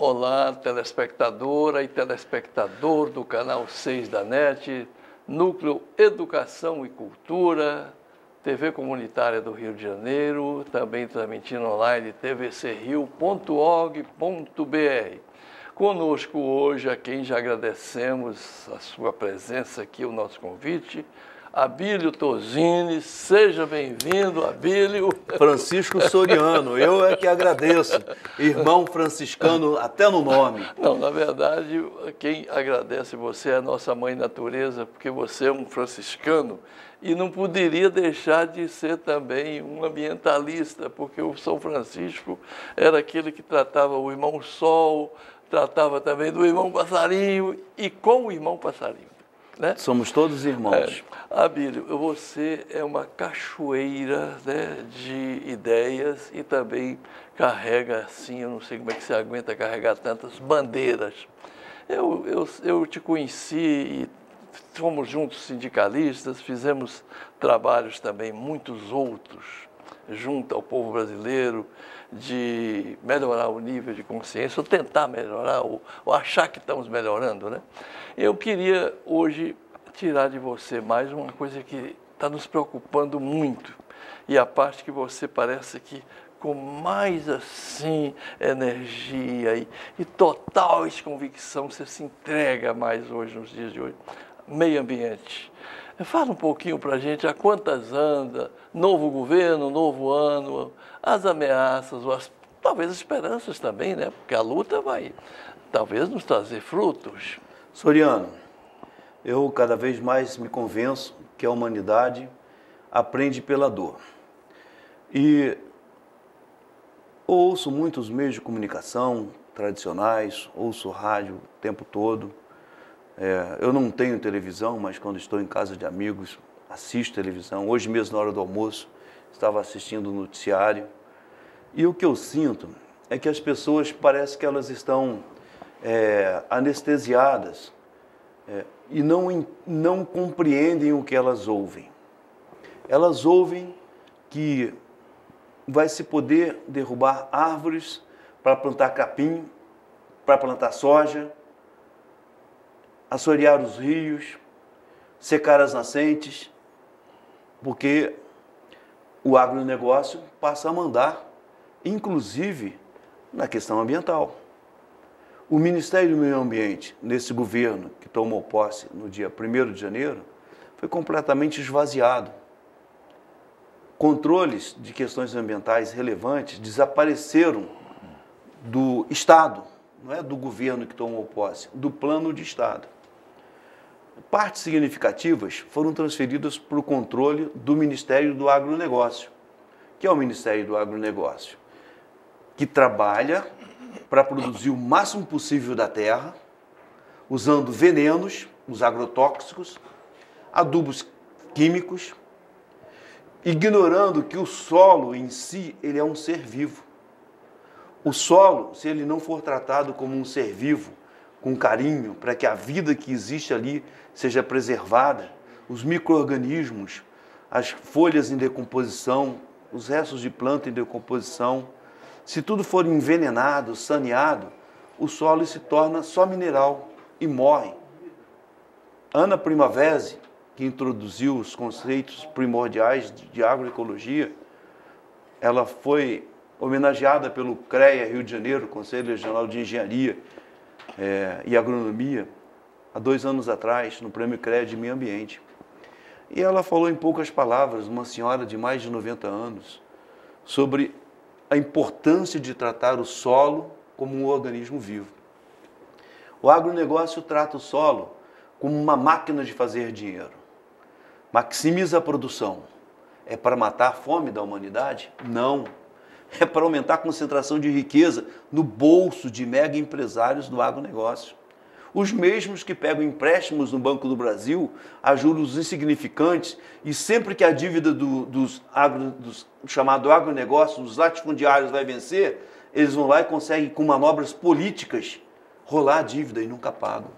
Olá, telespectadora e telespectador do canal 6 da NET, Núcleo Educação e Cultura, TV Comunitária do Rio de Janeiro, também transmitindo online tvcrio.org.br. Conosco hoje, a quem já agradecemos a sua presença aqui, o nosso convite, Abílio Tozini. Seja bem-vindo, Abílio. Francisco Soriano, eu é que agradeço. Irmão franciscano, até no nome. Não, na verdade, quem agradece você é a nossa mãe natureza, porque você é um franciscano e não poderia deixar de ser também um ambientalista, porque o São Francisco era aquele que tratava o irmão Sol, tratava também do irmão Passarinho e com o irmão Passarinho. Né? Somos todos irmãos. Abílio, você é uma cachoeira, né, de ideias e também carrega, assim, eu não sei como é que você aguenta carregar tantas bandeiras. Eu te conheci e fomos juntos sindicalistas, fizemos trabalhos também, muitos outros, junto ao povo brasileiro, de melhorar o nível de consciência, ou tentar melhorar, ou achar que estamos melhorando, né? Eu queria hoje tirar de você mais uma coisa que está nos preocupando muito, e a parte que você parece que com mais assim energia e total convicção você se entrega mais hoje, nos dias de hoje. Meio ambiente. Fala um pouquinho para a gente a quantas anda, novo governo, novo ano, as ameaças, talvez as esperanças também, né? Porque a luta vai talvez nos trazer frutos. Soriano, eu cada vez mais me convenço que a humanidade aprende pela dor. E ouço muitos meios de comunicação tradicionais, ouço rádio o tempo todo. Eu não tenho televisão, mas quando estou em casa de amigos, assisto televisão. Hoje mesmo, na hora do almoço, estava assistindo o noticiário. E o que eu sinto é que as pessoas parece que elas estão anestesiadas e não compreendem o que elas ouvem. Elas ouvem que vai se poder derrubar árvores para plantar capim, para plantar soja, assorear os rios, secar as nascentes, porque o agronegócio passa a mandar, inclusive na questão ambiental. O Ministério do Meio Ambiente, nesse governo que tomou posse no dia 1º de janeiro, foi completamente esvaziado. Controles de questões ambientais relevantes desapareceram do Estado, não é do governo que tomou posse, do plano de Estado. Partes significativas foram transferidas para o controle do Ministério do Agronegócio, que é o Ministério do Agronegócio, que trabalha para produzir o máximo possível da terra, usando venenos, os agrotóxicos, adubos químicos, ignorando que o solo em si ele é um ser vivo. O solo, se ele não for tratado como um ser vivo, com carinho, para que a vida que existe ali seja preservada, os micro-organismos, as folhas em decomposição, os restos de planta em decomposição, se tudo for envenenado, saneado, o solo se torna só mineral e morre. Ana Primavera, que introduziu os conceitos primordiais de agroecologia, ela foi homenageada pelo CREA Rio de Janeiro, Conselho Regional de Engenharia e Agronomia, há 2 anos atrás, no Prêmio CREA de Meio Ambiente. E ela falou em poucas palavras, uma senhora de mais de 90 anos, sobre a importância de tratar o solo como um organismo vivo. O agronegócio trata o solo como uma máquina de fazer dinheiro. Maximiza a produção. É para matar a fome da humanidade? Não. É para aumentar a concentração de riqueza no bolso de mega empresários do agronegócio. Os mesmos que pegam empréstimos no Banco do Brasil a juros insignificantes e sempre que a dívida do chamado agronegócio, dos latifundiários vai vencer, eles vão lá e conseguem, com manobras políticas, rolar a dívida e nunca pagam.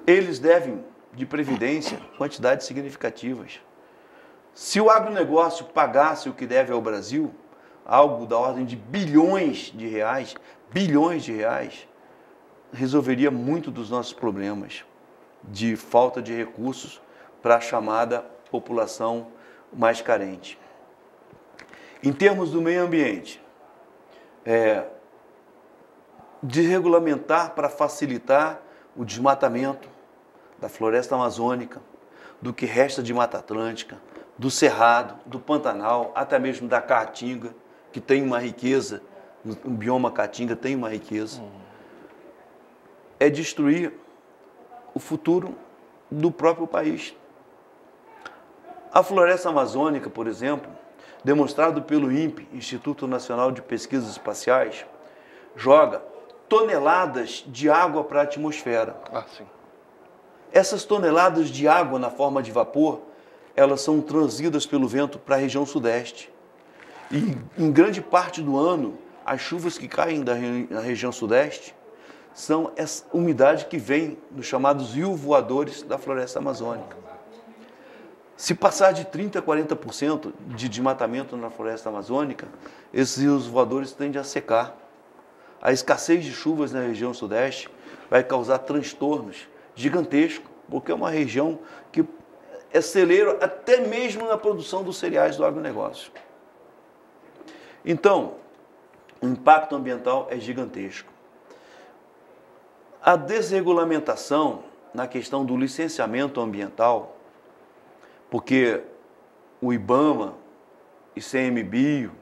Eles devem, de previdência, quantidades significativas. Se o agronegócio pagasse o que deve ao Brasil, algo da ordem de bilhões de reais, resolveria muito dos nossos problemas de falta de recursos para a chamada população mais carente. Em termos do meio ambiente, desregulamentar para facilitar o desmatamento da floresta amazônica, do que resta de Mata Atlântica, do Cerrado, do Pantanal, até mesmo da Caatinga, que tem uma riqueza, o bioma Caatinga tem uma riqueza, é destruir o futuro do próprio país. A floresta amazônica, por exemplo, demonstrado pelo INPE, Instituto Nacional de Pesquisas Espaciais, joga toneladas de água para a atmosfera. Sim. Essas toneladas de água na forma de vapor, elas são trazidas pelo vento para a região sudeste. E em grande parte do ano, as chuvas que caem na região sudeste são essa umidade que vem dos chamados rios voadores da floresta amazônica. Se passar de 30% a 40% de desmatamento na floresta amazônica, esses rios voadores tendem a secar. A escassez de chuvas na região sudeste vai causar transtornos gigantescos, porque é uma região que é celeiro até mesmo na produção dos cereais do agronegócio. Então, o impacto ambiental é gigantesco. A desregulamentação na questão do licenciamento ambiental, porque o IBAMA, ICMBio,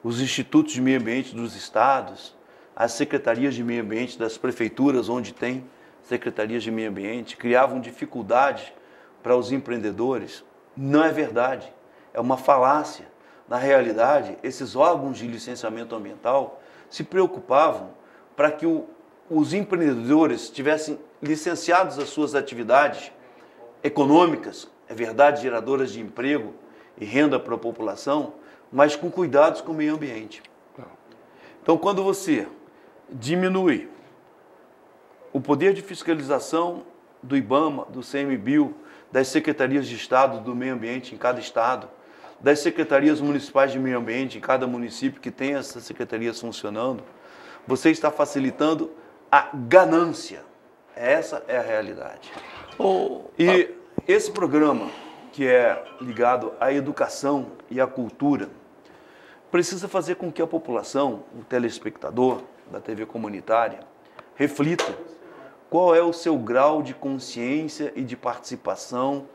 os institutos de meio ambiente dos estados, as secretarias de meio ambiente das prefeituras, onde tem secretarias de meio ambiente, criavam dificuldades para os empreendedores. Não é verdade, é uma falácia. Na realidade, esses órgãos de licenciamento ambiental se preocupavam para que os empreendedores tivessem licenciados as suas atividades econômicas, é verdade, geradoras de emprego e renda para a população, mas com cuidados com o meio ambiente. Então, quando você diminui o poder de fiscalização do IBAMA, do CMBio, das secretarias de Estado do meio ambiente em cada estado, das secretarias municipais de meio ambiente em cada município que tem essas secretarias funcionando, você está facilitando a ganância. Essa é a realidade. E esse programa, que é ligado à educação e à cultura, precisa fazer com que a população, o telespectador da TV comunitária, reflita qual é o seu grau de consciência e de participação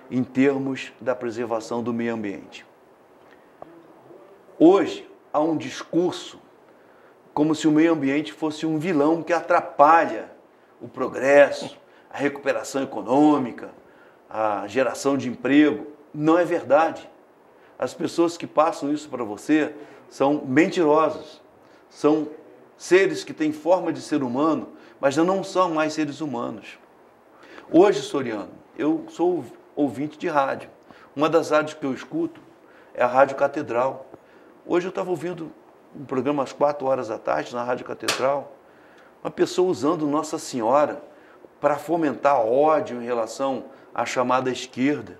em termos da preservação do meio ambiente. Hoje, há um discurso como se o meio ambiente fosse um vilão que atrapalha o progresso, a recuperação econômica, a geração de emprego. Não é verdade. As pessoas que passam isso para você são mentirosas, são seres que têm forma de ser humano, mas não são mais seres humanos. Hoje, Soriano, eu sou ouvinte de rádio. Uma das rádios que eu escuto é a Rádio Catedral. Hoje eu estava ouvindo um programa às 4 horas da tarde na Rádio Catedral, uma pessoa usando Nossa Senhora para fomentar ódio em relação à chamada esquerda,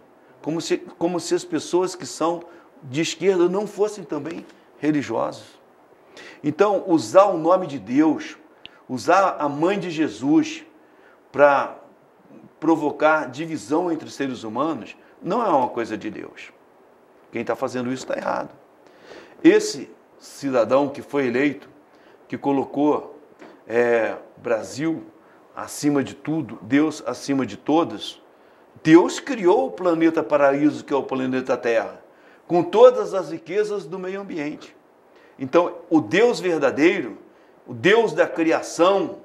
como se as pessoas que são de esquerda não fossem também religiosas. Então, usar o nome de Deus, usar a mãe de Jesus para provocar divisão entre seres humanos, não é uma coisa de Deus. Quem está fazendo isso está errado. Esse cidadão que foi eleito, que colocou Brasil acima de tudo, Deus acima de todos, Deus criou o planeta paraíso, que é o planeta Terra, com todas as riquezas do meio ambiente. Então, o Deus verdadeiro, o Deus da criação,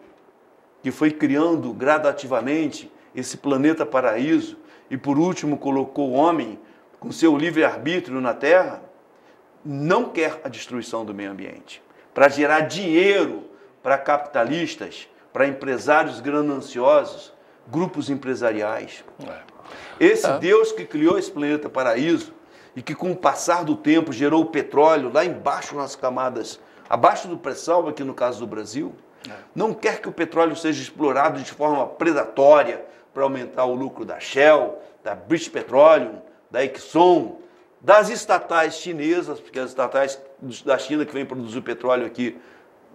que foi criando gradativamente esse planeta paraíso e, por último, colocou o homem com seu livre-arbítrio na Terra, não quer a destruição do meio ambiente. Para gerar dinheiro para capitalistas, para empresários gananciosos, grupos empresariais. Esse Deus que criou esse planeta paraíso e que, com o passar do tempo, gerou o petróleo lá embaixo nas camadas, abaixo do pré-sal, aqui no caso do Brasil, não quer que o petróleo seja explorado de forma predatória para aumentar o lucro da Shell, da British Petroleum, da Exxon, das estatais chinesas, porque as estatais da China que vêm produzir o petróleo aqui,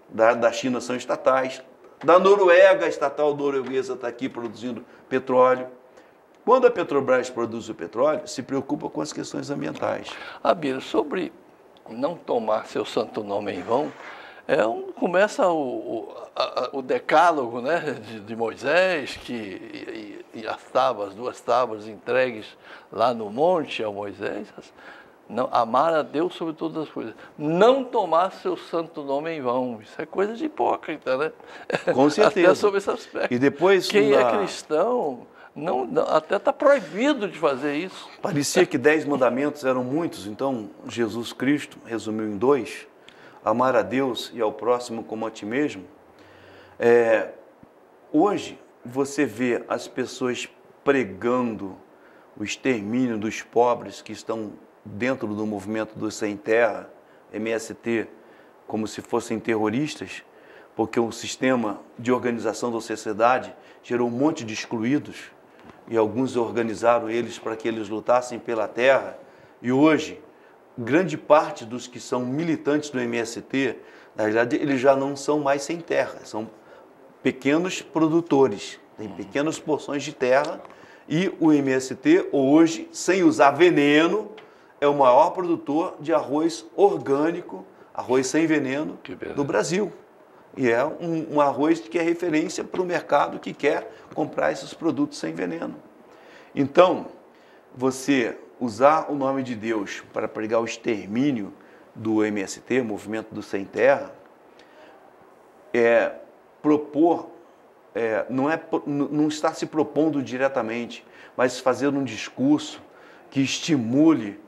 da China são estatais, da Noruega, a estatal norueguesa está aqui produzindo petróleo. Quando a Petrobras produz o petróleo, se preocupa com as questões ambientais. Abílio, sobre não tomar seu santo nome em vão, começa o decálogo, né, de Moisés, e as duas tábuas entregues lá no monte ao Moisés, não, amar a Deus sobre todas as coisas. Não tomar seu santo nome em vão. Isso é coisa de hipócrita, né? Com certeza. Até sobre esse aspecto. E depois, quem é cristão, até está proibido de fazer isso. Parecia que 10 mandamentos eram muitos, então Jesus Cristo resumiu em 2, amar a Deus e ao próximo como a ti mesmo. Hoje, você vê as pessoas pregando o extermínio dos pobres que estão dentro do movimento do Sem Terra, MST, como se fossem terroristas, porque o sistema de organização da sociedade gerou um monte de excluídos e alguns organizaram eles para que eles lutassem pela terra. E hoje, grande parte dos que são militantes do MST, na verdade, eles já não são mais sem terra, são pequenos produtores, têm pequenas porções de terra, e o MST hoje, sem usar veneno, é o maior produtor de arroz orgânico, arroz sem veneno do Brasil. E é um arroz que é referência para o mercado que quer comprar esses produtos sem veneno. Então, você usar o nome de Deus para pregar o extermínio do MST, Movimento do Sem Terra, não está se propondo diretamente, mas fazer um discurso que estimule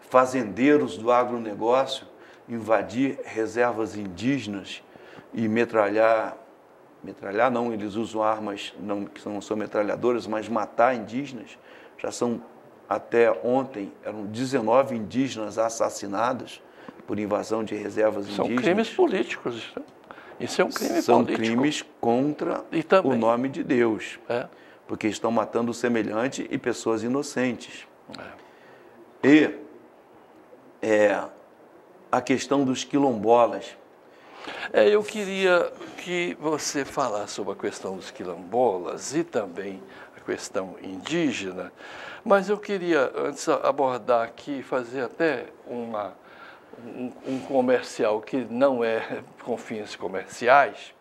fazendeiros do agronegócio invadir reservas indígenas e metralhar não, eles usam armas que não são metralhadoras, mas matar indígenas. Já são, até ontem, eram 19 indígenas assassinados por invasão de reservas indígenas. São crimes políticos. Isso é um crime político. São crimes contra o nome de Deus, porque estão matando o semelhante e pessoas inocentes. E a questão dos quilombolas. Eu queria que você falasse sobre a questão dos quilombolas e também a questão indígena, mas eu queria antes abordar aqui, fazer até um comercial que não é com fins comerciais.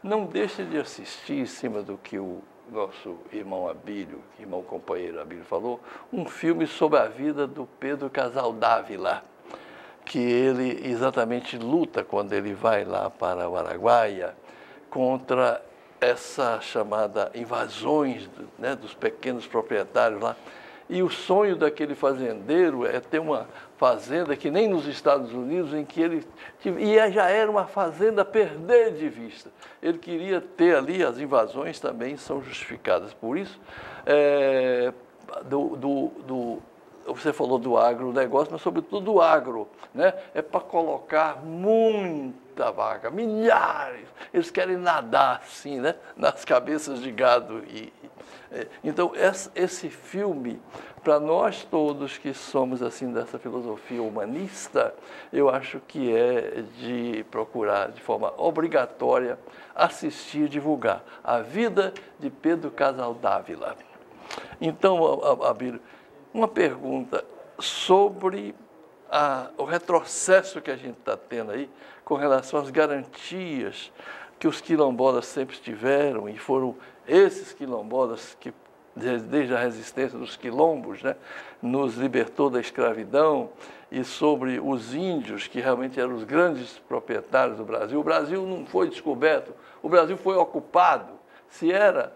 Não deixe de assistir, em cima do que o nosso irmão Abílio, irmão companheiro Abílio falou, um filme sobre a vida do Pedro Casaldávila, que ele exatamente luta quando ele vai lá para o Araguaia contra essa chamada invasões, né, dos pequenos proprietários lá. E o sonho daquele fazendeiro é ter uma fazenda que nem nos Estados Unidos, em que ele já era uma fazenda a perder de vista. Ele queria ter ali, as invasões também são justificadas. Por isso, você falou do agronegócio, mas sobretudo do agro, né? É para colocar muita vaca, milhares. Eles querem nadar assim, né? Nas cabeças de gado. Então, esse filme, para nós todos que somos assim dessa filosofia humanista, eu acho que é de procurar de forma obrigatória assistir e divulgar a vida de Pedro Casaldávila. Então, Abílio, uma pergunta sobre o retrocesso que a gente está tendo aí com relação às garantias que os quilombolas sempre tiveram, e foram esses quilombolas que, desde a resistência dos quilombos, né, nos libertou da escravidão, e sobre os índios, que realmente eram os grandes proprietários do Brasil. O Brasil não foi descoberto, o Brasil foi ocupado. Se era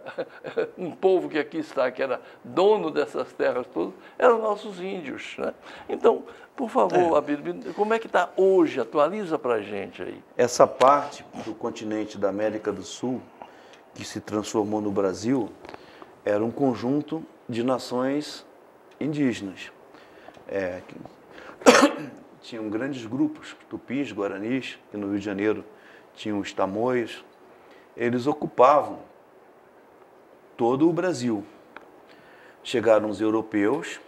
um povo que aqui está, que era dono dessas terras todas, eram nossos índios, né? Então, por favor, Abílio, como é que está hoje? Atualiza para a gente aí. Essa parte do continente da América do Sul, que se transformou no Brasil, era um conjunto de nações indígenas. Tinham grandes grupos, tupis, guaranis, que no Rio de Janeiro tinham os tamoios. Eles ocupavam todo o Brasil. Chegaram os europeus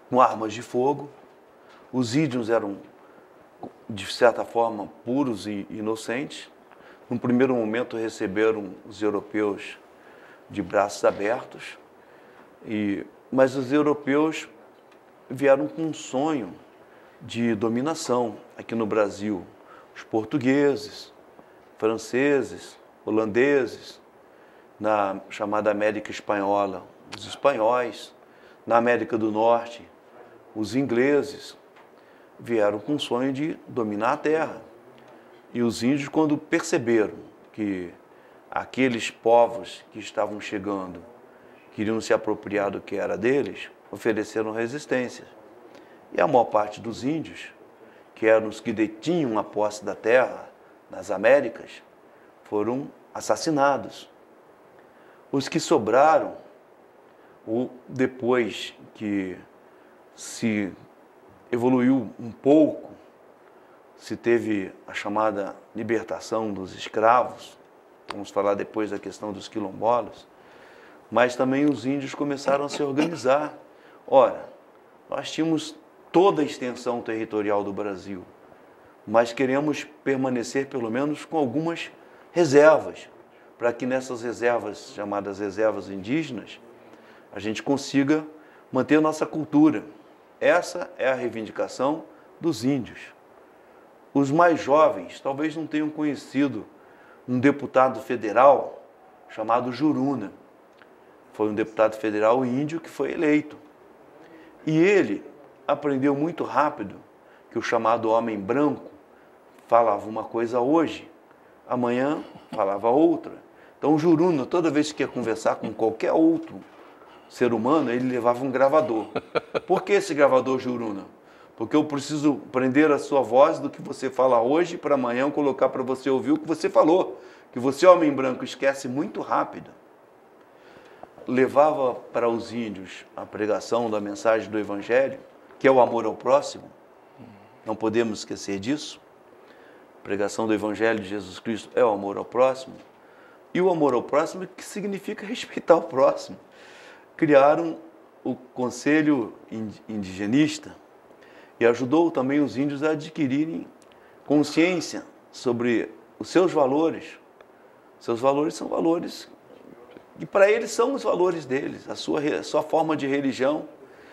com armas de fogo, Os índios eram, de certa forma, puros e inocentes. Num primeiro momento receberam os europeus de braços abertos, mas os europeus vieram com um sonho de dominação aqui no Brasil. Os portugueses, franceses, holandeses, na chamada América Espanhola, os espanhóis, na América do Norte, os ingleses, vieram com o sonho de dominar a terra. E os índios, quando perceberam que aqueles povos que estavam chegando queriam se apropriar do que era deles, ofereceram resistência. E a maior parte dos índios, que eram os que detinham a posse da terra nas Américas, foram assassinados. Os que sobraram, depois que se evoluiu um pouco, se teve a chamada libertação dos escravos, vamos falar depois da questão dos quilombolas, mas também os índios começaram a se organizar. Ora, nós tínhamos toda a extensão territorial do Brasil, mas queremos permanecer pelo menos com algumas reservas, para que nessas reservas, chamadas reservas indígenas, a gente consiga manter a nossa cultura. Essa é a reivindicação dos índios. Os mais jovens talvez não tenham conhecido um deputado federal chamado Juruna. Foi um deputado federal índio que foi eleito. E ele aprendeu muito rápido que o chamado homem branco falava uma coisa hoje, amanhã falava outra. Então o Juruna, toda vez que ia conversar com qualquer outro ser humano, ele levava um gravador. Por que esse gravador, Juruna? Porque eu preciso prender a sua voz do que você fala hoje para amanhã eu colocar para você ouvir o que você falou. Que você, homem branco, esquece muito rápido. Levava para os índios a pregação da mensagem do Evangelho, que é o amor ao próximo. Não podemos esquecer disso. A pregação do Evangelho de Jesus Cristo é o amor ao próximo. E o amor ao próximo, que significa respeitar o próximo. Criaram o Conselho Indigenista e ajudou também os índios a adquirirem consciência sobre os seus valores. Seus valores são valores que para eles são os valores deles, a sua forma de religião.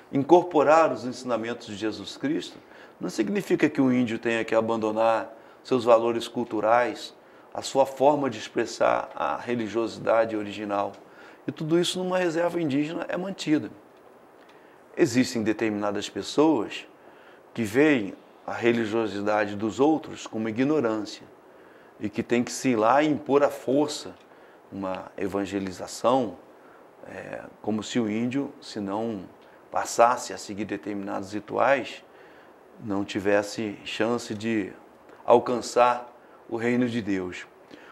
Incorporar os ensinamentos de Jesus Cristo não significa que o índio tenha que abandonar seus valores culturais, a sua forma de expressar a religiosidade original. E tudo isso numa reserva indígena é mantido. Existem determinadas pessoas que veem a religiosidade dos outros como ignorância e que tem que se ir lá e impor à força uma evangelização, como se o índio, se não passasse a seguir determinados rituais, não tivesse chance de alcançar o reino de Deus.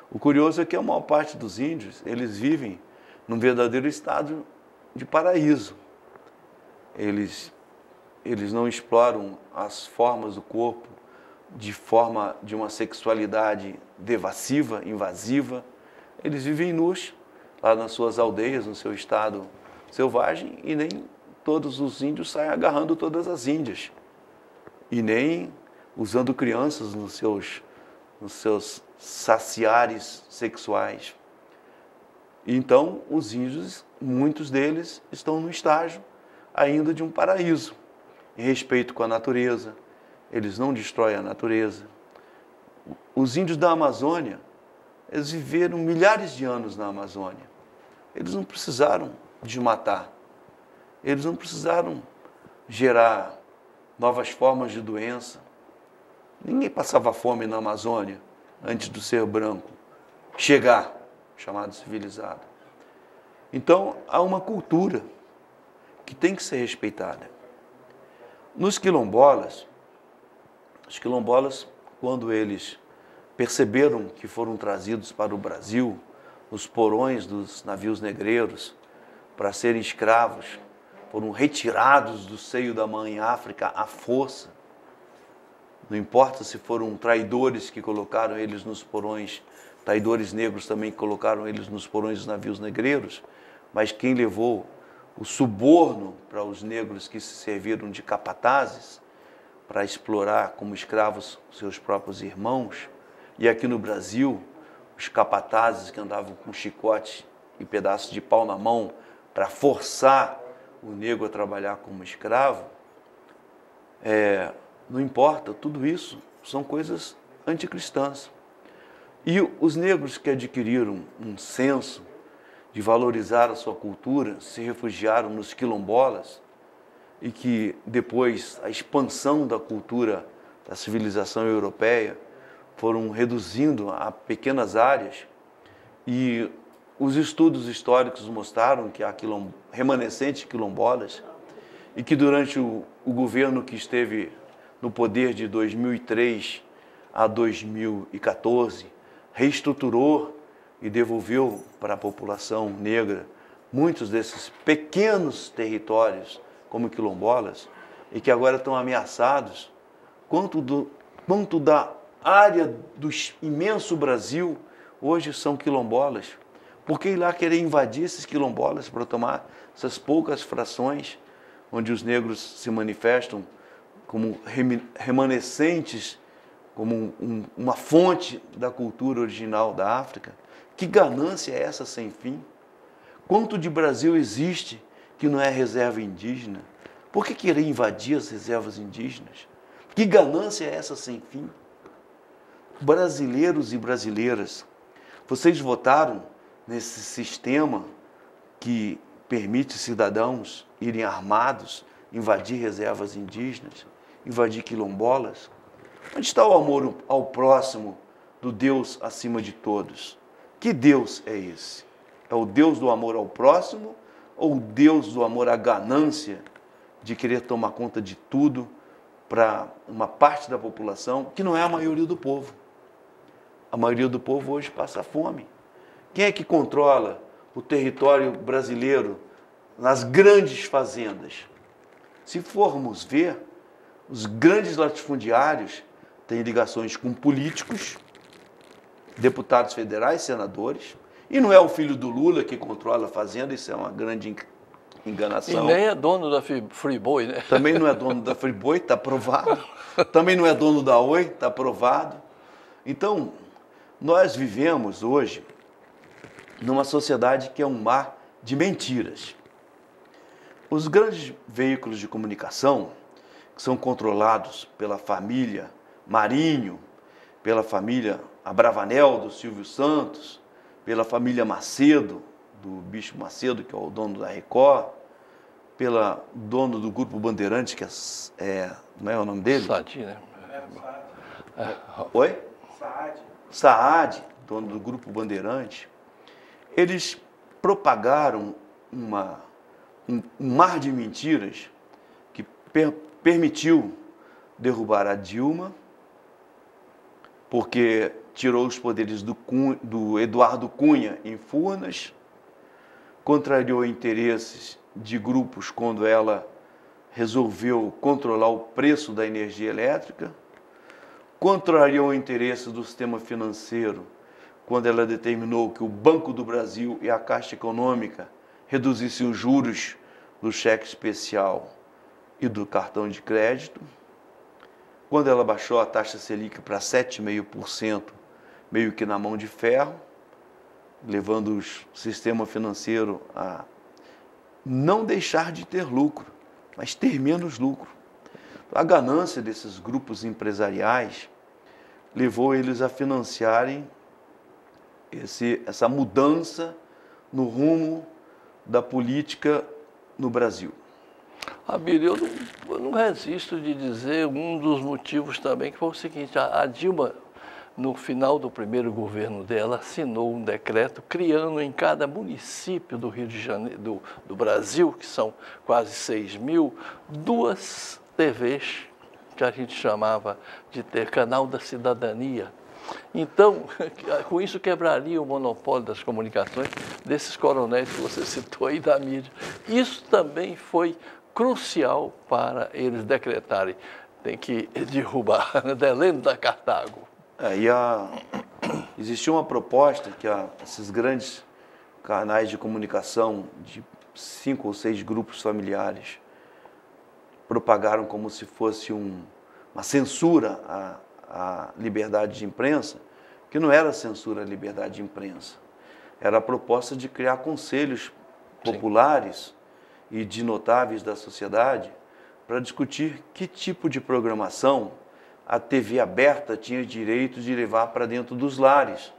O curioso é que a maior parte dos índios, eles vivem num verdadeiro estado de paraíso. Eles não exploram as formas do corpo de forma de uma sexualidade devassiva, invasiva. Eles vivem nus, lá nas suas aldeias, no seu estado selvagem, e nem todos os índios saem agarrando todas as índias. E nem usando crianças nos seus saciares sexuais. Então, os índios, muitos deles, estão no estágio ainda de um paraíso, em respeito com a natureza. Eles não destroem a natureza. Os índios da Amazônia, eles viveram milhares de anos na Amazônia. Eles não precisaram desmatar. Eles não precisaram gerar novas formas de doença. Ninguém passava fome na Amazônia antes do ser branco chegar, chamado civilizado. Então, há uma cultura que tem que ser respeitada. Nos quilombolas, os quilombolas, quando eles perceberam que foram trazidos para o Brasil, os porões dos navios negreiros, para serem escravos, foram retirados do seio da mãe África à força. Não importa se foram traidores que colocaram eles nos porões, traidores negros também que colocaram eles nos porões dos navios negreiros, mas quem levou o suborno para os negros que se serviram de capatazes, para explorar como escravos seus próprios irmãos, e aqui no Brasil, os capatazes que andavam com chicote e pedaços de pau na mão para forçar o negro a trabalhar como escravo, não importa, tudo isso são coisas anticristãs. E os negros que adquiriram um senso de valorizar a sua cultura, se refugiaram nos quilombolas, e que depois a expansão da cultura da civilização europeia foram reduzindo a pequenas áreas, e os estudos históricos mostraram que há remanescentes quilombolas, e que durante o governo que esteve no poder de 2003 a 2014, reestruturou e devolveu para a população negra muitos desses pequenos territórios como quilombolas, e que agora estão ameaçados, quanto da área do imenso Brasil hoje são quilombolas. Por que ir lá querer invadir esses quilombolas para tomar essas poucas frações onde os negros se manifestam como remanescentes, como uma fonte da cultura original da África? Que ganância é essa sem fim? Quanto de Brasil existe que não é reserva indígena? Por que querer invadir as reservas indígenas? Que ganância é essa sem fim? Brasileiros e brasileiras, vocês votaram nesse sistema que permite cidadãos irem armados, invadir reservas indígenas, invadir quilombolas? Onde está o amor ao próximo do Deus acima de todos? Que Deus é esse? É o Deus do amor ao próximo ou o Deus do amor à ganância de querer tomar conta de tudo para uma parte da população que não é a maioria do povo? A maioria do povo hoje passa fome. Quem é que controla o território brasileiro nas grandes fazendas? Se formos ver, os grandes latifundiários têm ligações com políticos, deputados federais, senadores, e não é o filho do Lula que controla a fazenda, isso é uma grande enganação. E nem é dono da Friboi, né? Também não é dono da Friboi, está provado. Também não é dono da Oi, está provado. Então, nós vivemos hoje numa sociedade que é um mar de mentiras. Os grandes veículos de comunicação, que são controlados pela família Marinho, pela família Abravanel, do Silvio Santos, pela família Macedo, do Bicho Macedo, que é o dono da Record, pela dono do Grupo Bandeirante, que não é o nome dele? Saad, né? Oi? Saad, dono do Grupo Bandeirante. Eles propagaram um mar de mentiras que permitiu derrubar a Dilma, porque tirou os poderes do Eduardo Cunha em Furnas, contrariou interesses de grupos quando ela resolveu controlar o preço da energia elétrica, contrariou o interesse do sistema financeiro quando ela determinou que o Banco do Brasil e a Caixa Econômica reduzissem os juros do cheque especial e do cartão de crédito, quando ela baixou a taxa Selic para 7,5%, meio que na mão de ferro, levando o sistema financeiro a não deixar de ter lucro, mas ter menos lucro. A ganância desses grupos empresariais levou eles a financiarem essa mudança no rumo da política no Brasil. Abílio, eu não resisto de dizer um dos motivos também, que foi o seguinte: a Dilma, no final do primeiro governo dela, assinou um decreto criando em cada município do Rio de Janeiro, do Brasil, que são quase 6.000, 2 TVs, que a gente chamava de ter canal da cidadania. Então, com isso quebraria o monopólio das comunicações desses coronéis que você citou aí da mídia. Isso também foi crucial para eles decretarem: tem que derrubar, delendo da Cartago. Existia uma proposta que esses grandes canais de comunicação de 5 ou 6 grupos familiares propagaram como se fosse uma censura à liberdade de imprensa, que não era censura à liberdade de imprensa, era a proposta de criar conselhos populares e de notáveis da sociedade para discutir que tipo de programação a TV aberta tinha direito de levar para dentro dos lares.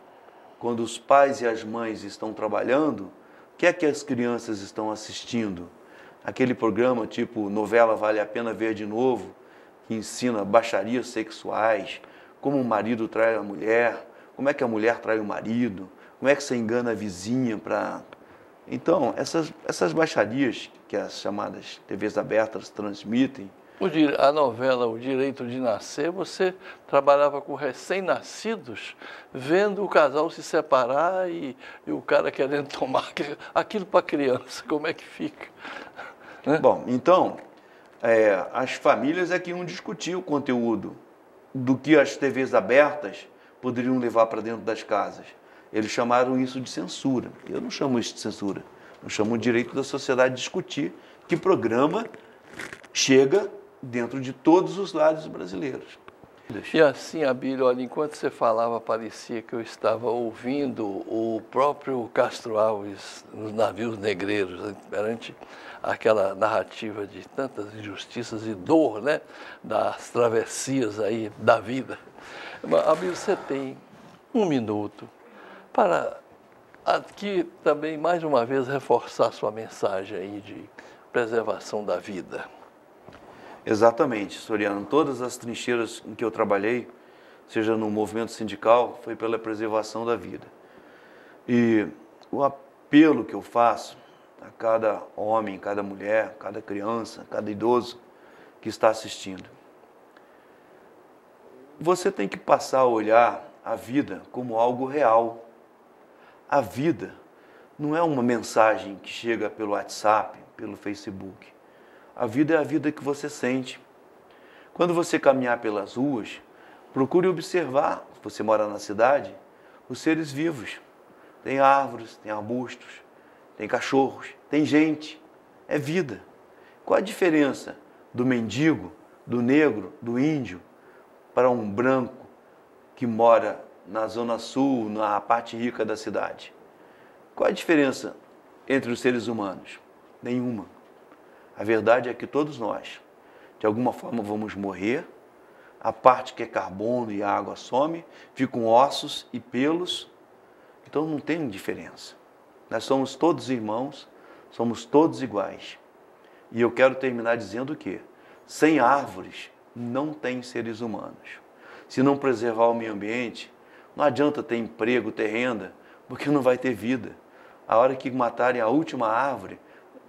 Quando os pais e as mães estão trabalhando, o que é que as crianças estão assistindo? Aquele programa tipo Novela Vale a Pena Ver de Novo, que ensina baixarias sexuais, como o marido trai a mulher, como é que a mulher trai o marido, como é que você engana a vizinha para... Então, essas baixarias que as chamadas TVs abertas transmitem... A novela O Direito de Nascer, você trabalhava com recém-nascidos, vendo o casal se separar e o cara querendo tomar aquilo para a criança, como é que fica? Né? Bom, então, as famílias é que iam discutir o conteúdo do que as TVs abertas poderiam levar para dentro das casas. Eles chamaram isso de censura. Eu não chamo isso de censura. Eu chamo o direito da sociedade de discutir que programa chega dentro de todos os lares brasileiros. E assim, Abílio, olha, enquanto você falava, parecia que eu estava ouvindo o próprio Castro Alves nos navios negreiros, perante aquela narrativa de tantas injustiças e dor, né, das travessias aí da vida. Abílio, você tem 1 minuto para aqui também, mais uma vez, reforçar sua mensagem aí de preservação da vida. Exatamente, Soriano. Todas as trincheiras em que eu trabalhei, seja no movimento sindical, foi pela preservação da vida. E o apelo que eu faço a cada homem, cada mulher, cada criança, cada idoso que está assistindo, você tem que passar a olhar a vida como algo real. A vida não é uma mensagem que chega pelo WhatsApp, pelo Facebook. A vida é a vida que você sente. Quando você caminhar pelas ruas, procure observar, se você mora na cidade, os seres vivos. Tem árvores, tem arbustos, tem cachorros, tem gente. É vida. Qual a diferença do mendigo, do negro, do índio, para um branco que mora na zona sul, na parte rica da cidade? Qual a diferença entre os seres humanos? Nenhuma. A verdade é que todos nós, de alguma forma, vamos morrer, a parte que é carbono e água some, ficam ossos e pelos, então não tem diferença. Nós somos todos irmãos, somos todos iguais. E eu quero terminar dizendo que, sem árvores, não tem seres humanos. Se não preservar o meio ambiente, não adianta ter emprego, ter renda, porque não vai ter vida. A hora que matarem a última árvore,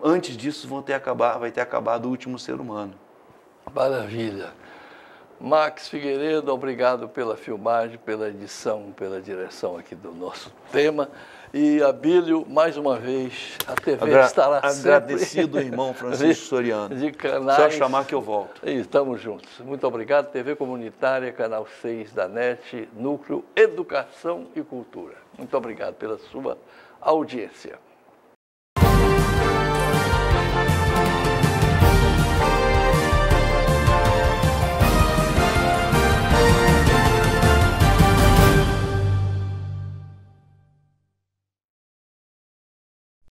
antes disso vai ter acabado o último ser humano. Maravilha. Max Figueiredo, obrigado pela filmagem, pela edição, pela direção aqui do nosso tema. E Abílio, mais uma vez, a TV estará agradecido, sempre... irmão Francisco Soriano. De canais... Só chamar que eu volto. Estamos juntos. Muito obrigado. TV Comunitária, Canal 6 da NET, Núcleo Educação e Cultura. Muito obrigado pela sua audiência.